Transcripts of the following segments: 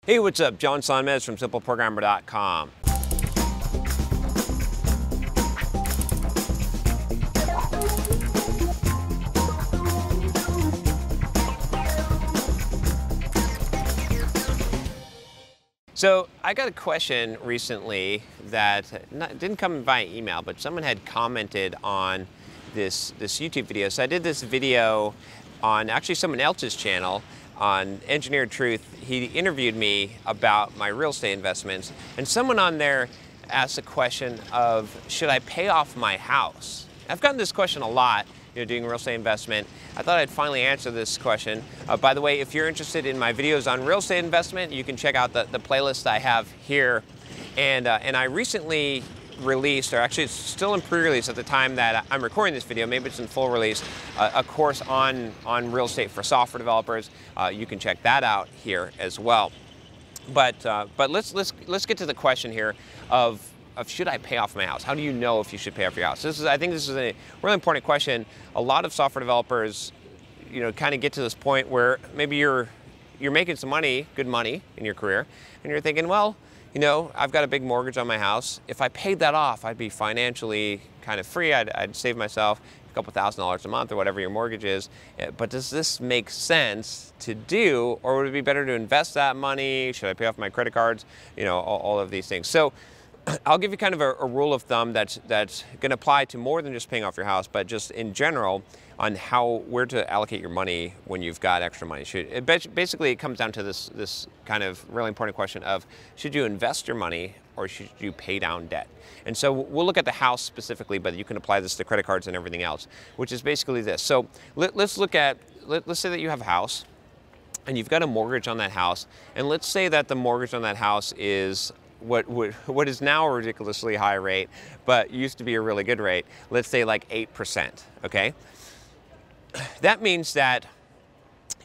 Hey, what's up? John Sonmez from simpleprogrammer.com. So I got a question recently that didn't come via email, but someone had commented on this YouTube video. So I did this video on actually someone else's channel on Engineered Truth. He interviewed me about my real estate investments, and someone on there asked a question of, should I pay off my house? I've gotten this question a lot, doing real estate investment. I thought I'd finally answer this question. By the way, if you're interested in my videos on real estate investment, you can check out the playlist I have here. And I recently released, or actually it's still in pre-release at the time that I'm recording this video, maybe it's in full release, a course on real estate for software developers. You can check that out here as well. But let's get to the question here of should I pay off my house? How do you know if you should pay off your house? I think this is a really important question. A lot of software developers, kind of get to this point where maybe you're making some money, good money in your career, and you're thinking, well, I've got a big mortgage on my house. If I paid that off, I'd be financially kind of free. I'd save myself a couple $1,000s a month or whatever your mortgage is. But does this make sense to do, or would it be better to invest that money? Should I pay off my credit cards? All of these things. So I'll give you kind of a rule of thumb that's going to apply to more than just paying off your house, but just in general on where to allocate your money when you've got extra money. Basically, it comes down to this kind of really important question of, should you invest your money or should you pay down debt? And so we'll look at the house specifically, but you can apply this to credit cards and everything else, which is basically this. So let's say that you have a house and you've got a mortgage on that house, and let's say that the mortgage on that house is what is now a ridiculously high rate, but used to be a really good rate. Let's say like 8%, okay? That means that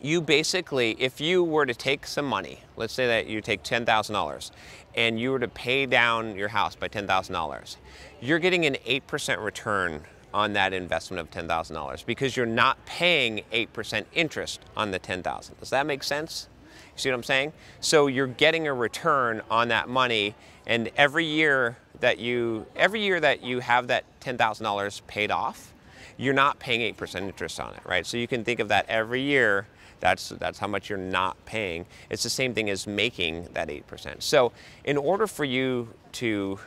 you basically, if you were to take some money, let's say that you take $10,000 and you were to pay down your house by $10,000, you're getting an 8% return on that investment of $10,000 because you're not paying 8% interest on the $10,000. Does that make sense? You see what I'm saying? So you're getting a return on that money, and every year that you have that $10,000 paid off, you're not paying 8% interest on it, right? So you can think of that every year. That's how much you're not paying. It's the same thing as making that 8%. So in order for you to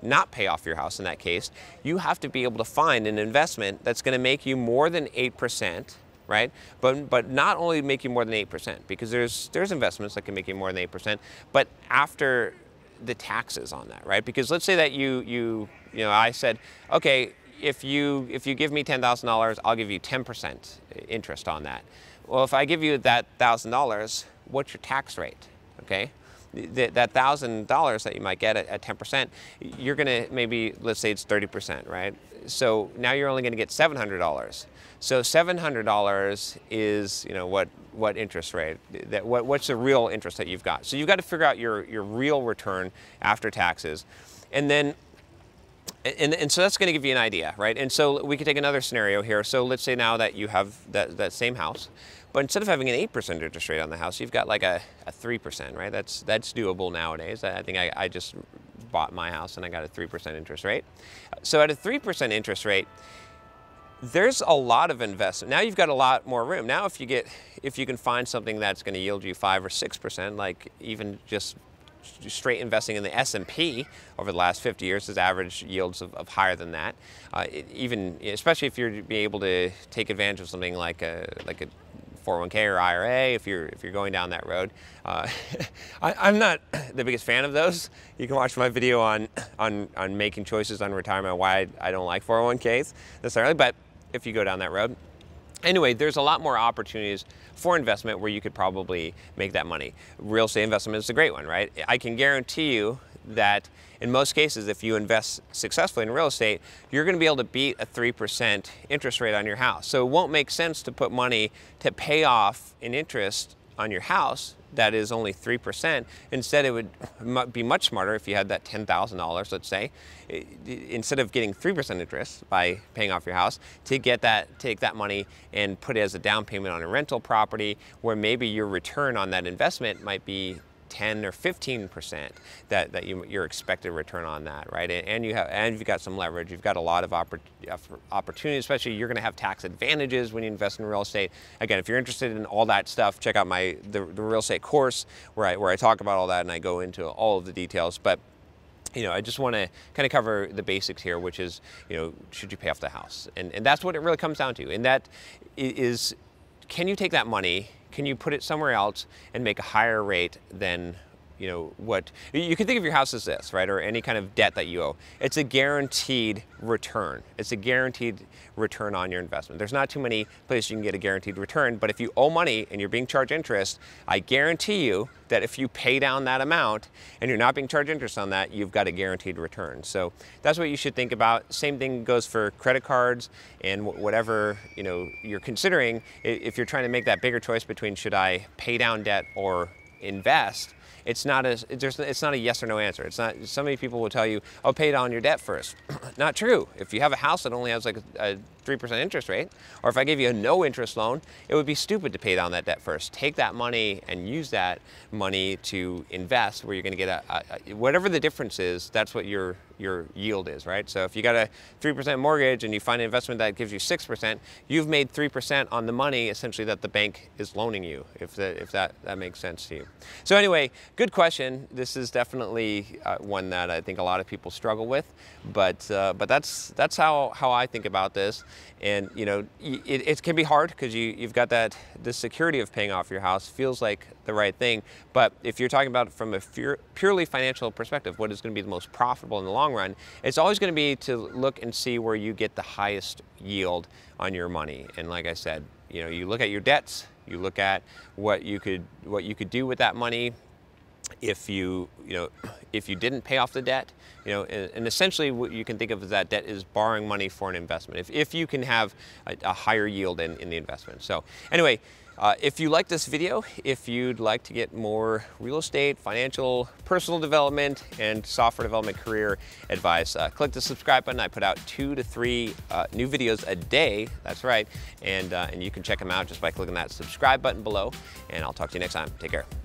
not pay off your house in that case, you have to be able to find an investment that's going to make you more than 8%. Right? But not only make you more than 8%, because there's investments that can make you more than 8%, but after the taxes on that, right? Because let's say that I said, okay, if you give me $10,000, I'll give you 10% interest on that. Well, if I give you that $1,000, what's your tax rate? Okay? That $1,000 that you might get at 10%, you're gonna maybe, let's say it's 30%, right? So now you're only gonna get $700. So $700 is, what interest rate? What's the real interest that you've got? So you've got to figure out your real return after taxes, and then. And so that's going to give you an idea, right? And so we could take another scenario here. So let's say now that you have that same house, but instead of having an 8% interest rate on the house, you've got like a 3%, right? That's doable nowadays. I think I just bought my house and I got a 3% interest rate. So at a 3% interest rate, there's a lot of investment. Now you've got a lot more room. Now if you can find something that's going to yield you 5 or 6%, like even just straight investing in the S&P over the last 50 years has averaged yields of higher than that. Especially if you're be able to take advantage of something like a 401k or IRA, if you're going down that road. I'm not the biggest fan of those. You can watch my video on making choices on retirement, why I don't like 401ks necessarily, but if you go down that road. Anyway, there's a lot more opportunities for investment where you could probably make that money. Real estate investment is a great one, right? I can guarantee you that in most cases, if you invest successfully in real estate, you're going to be able to beat a 3% interest rate on your house. So it won't make sense to put money to pay off an interest on your house that is only 3%. Instead, it would be much smarter if you had that $10,000, let's say, instead of getting 3% interest by paying off your house, to take that money and put it as a down payment on a rental property, where maybe your return on that investment might be 10 or 15% that your expected return on that, right? And you've got some leverage. You've got a lot of opportunity, especially you're going to have tax advantages when you invest in real estate. Again, if you're interested in all that stuff, check out the real estate course where I talk about all that and I go into all of the details. But I just want to kind of cover the basics here, which is, should you pay off the house? And that's what it really comes down to. And that is, can you take that money? Can you put it somewhere else and make a higher rate than, what you can think of your house as this, right? Or any kind of debt that you owe. It's a guaranteed return. It's a guaranteed return on your investment. There's not too many places you can get a guaranteed return, but if you owe money and you're being charged interest, I guarantee you that if you pay down that amount and you're not being charged interest on that, you've got a guaranteed return. So that's what you should think about. Same thing goes for credit cards and whatever you're considering. If you're trying to make that bigger choice between should I pay down debt or invest, it's not a yes or no answer. It's not. So many people will tell you, "Oh, pay down your debt first." Not true. If you have a house that only has like a 3% interest rate, or if I gave you a no interest loan, it would be stupid to pay down that debt first. Take that money and use that money to invest, where you're going to get whatever the difference is. That's what your yield is, right? So if you got a 3% mortgage and you find an investment that gives you 6%, you've made 3% on the money essentially that the bank is loaning you. If that makes sense to you. So anyway, good question. This is definitely one that I think a lot of people struggle with, but that's how I think about this. And it can be hard because you've got the security of paying off your house feels like the right thing. But if you're talking about it from a purely financial perspective, what is going to be the most profitable in the long run, it's always going to be to look and see where you get the highest yield on your money. And like I said, you look at your debts, you look at what you could do with that money if you didn't pay off the debt, and essentially what you can think of as that debt is borrowing money for an investment, if you can have a higher yield in the investment. So anyway, if you like this video, if you'd like to get more real estate, financial, personal development, and software development career advice, click the subscribe button. I put out 2 to 3 new videos a day. That's right. And you can check them out just by clicking that subscribe button below. And I'll talk to you next time. Take care.